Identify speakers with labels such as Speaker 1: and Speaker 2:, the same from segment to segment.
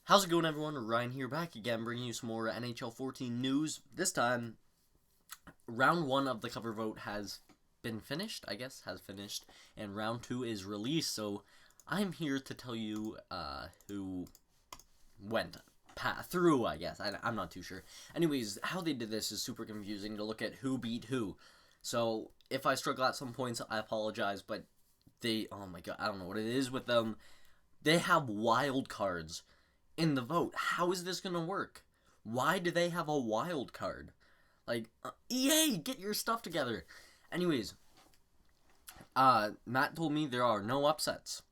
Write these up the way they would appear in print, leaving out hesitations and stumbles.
Speaker 1: How's it going, everyone? Ryan here, back again, bringing you some more NHL 14 news. This time, round 1 of the cover vote has been finished, and round 2 is released, so I'm here to tell you who went through, I guess. I'm not too sure. Anyways, how they did this is super confusing to look at who beat who. So, if I struggle at some points, I apologize, but oh my god, I don't know what it is with them. They have wild cards in the vote. How is this gonna work? Why do they have a wild card? Like, EA, get your stuff together. Anyways, Matt told me there are no upsets.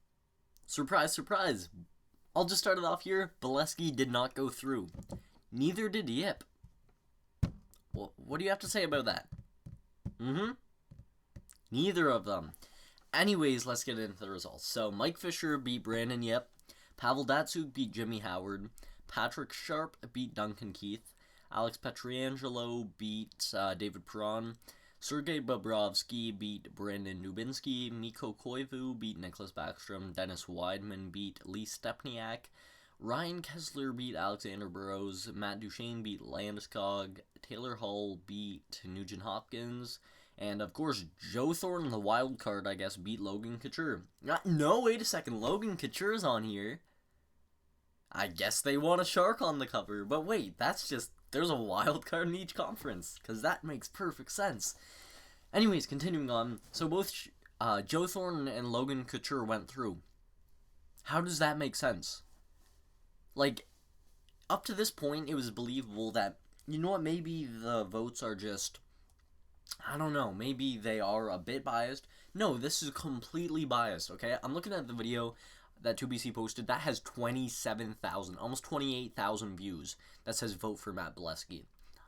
Speaker 1: Surprise, surprise. I'll just start it off here. Bolesky did not go through. Neither did Yip. Well, what do you have to say about that? Neither of them. Anyways, let's get into the results. So, Mike Fisher beat Brandon Yip. Pavel Datsyuk beat Jimmy Howard. Patrick Sharp beat Duncan Keith. Alex Pietrangelo beat David Perron. Sergei Bobrovsky beat Brandon Dubinsky. Mikko Koivu beat Nicholas Backstrom. Dennis Weidman beat Lee Stepniak. Ryan Kessler beat Alexander Burrows. Matt Duchene beat Landeskog. Taylor Hall beat Nugent Hopkins. And, of course, Joe Thornton, the wild card, I guess, beat Logan Couture. No, wait a second. Logan Couture's on here. I guess they want a shark on the cover. But wait, that's just... There's a wild card in each conference. Because that makes perfect sense. Anyways, continuing on. So both Joe Thornton and Logan Couture went through. How does that make sense? Like, up to this point, it was believable that, you know what, maybe the votes are just... I don't know, maybe they are a bit biased. No, this is completely biased, okay? I'm looking at the video that 2BC posted. That has 27,000, almost 28,000 views. That says vote for Matt Bolesky.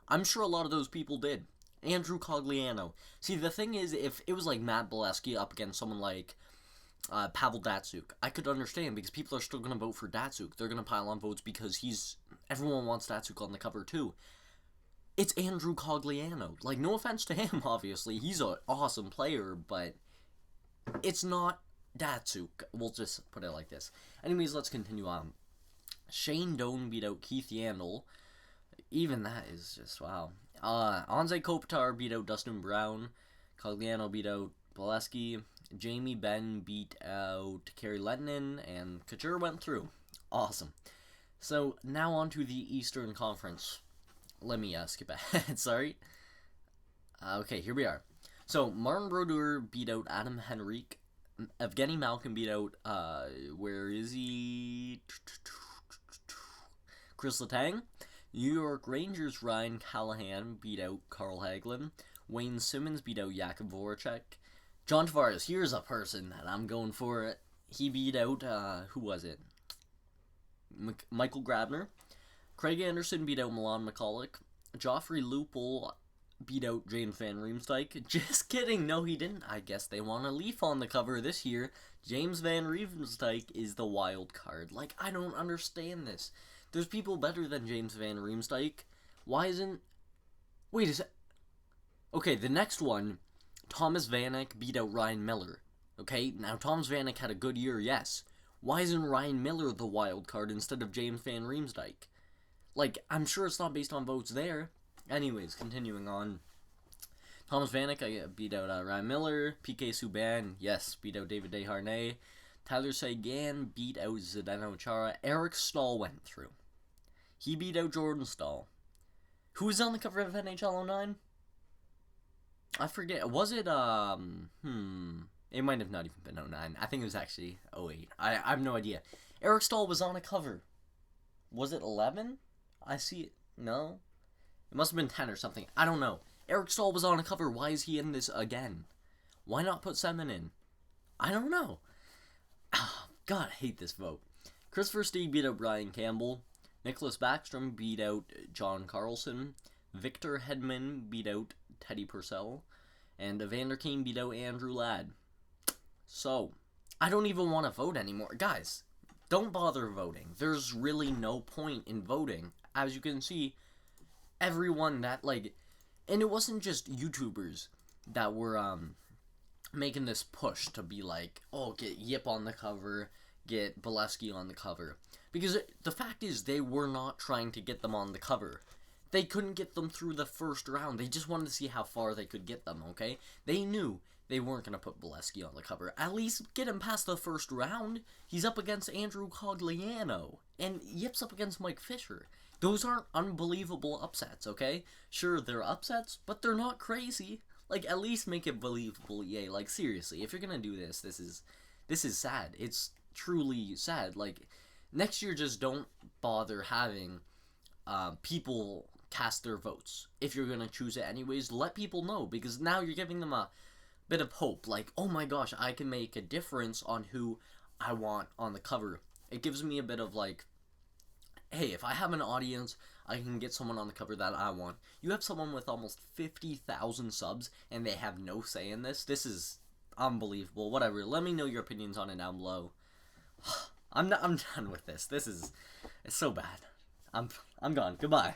Speaker 1: I'm sure a lot of those people did. Andrew Cogliano. See, the thing is, if it was like Matt Bolesky up against someone like Pavel Datsyuk, I could understand, because people are still going to vote for Datsyuk. They're going to pile on votes because everyone wants Datsyuk on the cover too. It's Andrew Cogliano. Like, no offense to him, obviously. He's an awesome player, but it's not Datsyuk. We'll just put it like this. Anyways, let's continue on. Shane Doan beat out Keith Yandel. Even that is just, wow. Anze Kopitar beat out Dustin Brown. Cogliano beat out Bolesky. Jamie Benn beat out Kerry Lettinen. And Couture went through. Awesome. So, now on to the Eastern Conference. Let me skip ahead, sorry. Okay, here we are. So, Martin Brodeur beat out Adam Henrique. Evgeny Malkin beat out, where is he? Chris Letang. New York Rangers Ryan Callahan beat out Carl Hagelin. Wayne Simmons beat out Jakub Voracek. John Tavares, here's a person that I'm going for. He beat out, who was it? Michael Grabner. Craig Anderson beat out Milan McCulloch. Joffrey Lupul beat out James Van Riemsdyk. Just kidding, no he didn't. I guess they want a Leaf on the cover this year. James Van Riemsdyk is the wild card. Like, I don't understand this. There's people better than James Van Riemsdyk. Why isn't... Wait, is it... Okay, the next one, Thomas Vanek beat out Ryan Miller. Okay, now Thomas Vanek had a good year, yes. Why isn't Ryan Miller the wild card instead of James Van Riemsdyk? Like, I'm sure it's not based on votes there. Anyways, continuing on. Thomas Vanek beat out Ryan Miller. PK Subban, yes, beat out David Desharnais. Tyler Seguin beat out Zdeno Chara. Eric Stahl went through. He beat out Jordan Stahl. Who was on the cover of NHL 09? I forget. Was it, It might have not even been 09. I think it was actually 08. I have no idea. Eric Stahl was on a cover. Was it 11? I see it. No? It must have been 10 or something. I don't know. Eric Stahl was on a cover. Why is he in this again? Why not put Semin in? I don't know. God, I hate this vote. Christopher Stieg beat out Brian Campbell. Nicholas Backstrom beat out John Carlson. Victor Hedman beat out Teddy Purcell. And Evander Kane beat out Andrew Ladd. So, I don't even want to vote anymore. Guys, don't bother voting. There's really no point in voting. As you can see, everyone that, like... And it wasn't just YouTubers that were, making this push to be like, oh, get Yip on the cover, get Bolesky on the cover. Because the fact is, they were not trying to get them on the cover. They couldn't get them through the first round. They just wanted to see how far they could get them, okay? They knew they weren't going to put Bolesky on the cover. At least get him past the first round. He's up against Andrew Cogliano. And Yip's up against Mike Fisher. Those aren't unbelievable upsets, okay? Sure, they're upsets, but they're not crazy. Like, at least make it believable, EA. Like, seriously, if you're going to do this, this is sad. It's truly sad. Like, next year, just don't bother having people cast their votes. If you're going to choose it anyways, let people know, because now you're giving them a bit of hope. Like, oh my gosh, I can make a difference on who I want on the cover. It gives me a bit of, like, hey, if I have an audience, I can get someone on the cover that I want. You have someone with almost 50,000 subs, and they have no say in this? This is unbelievable. Whatever, let me know your opinions on it down below. I'm done with this. It's so bad. I'm gone. Goodbye.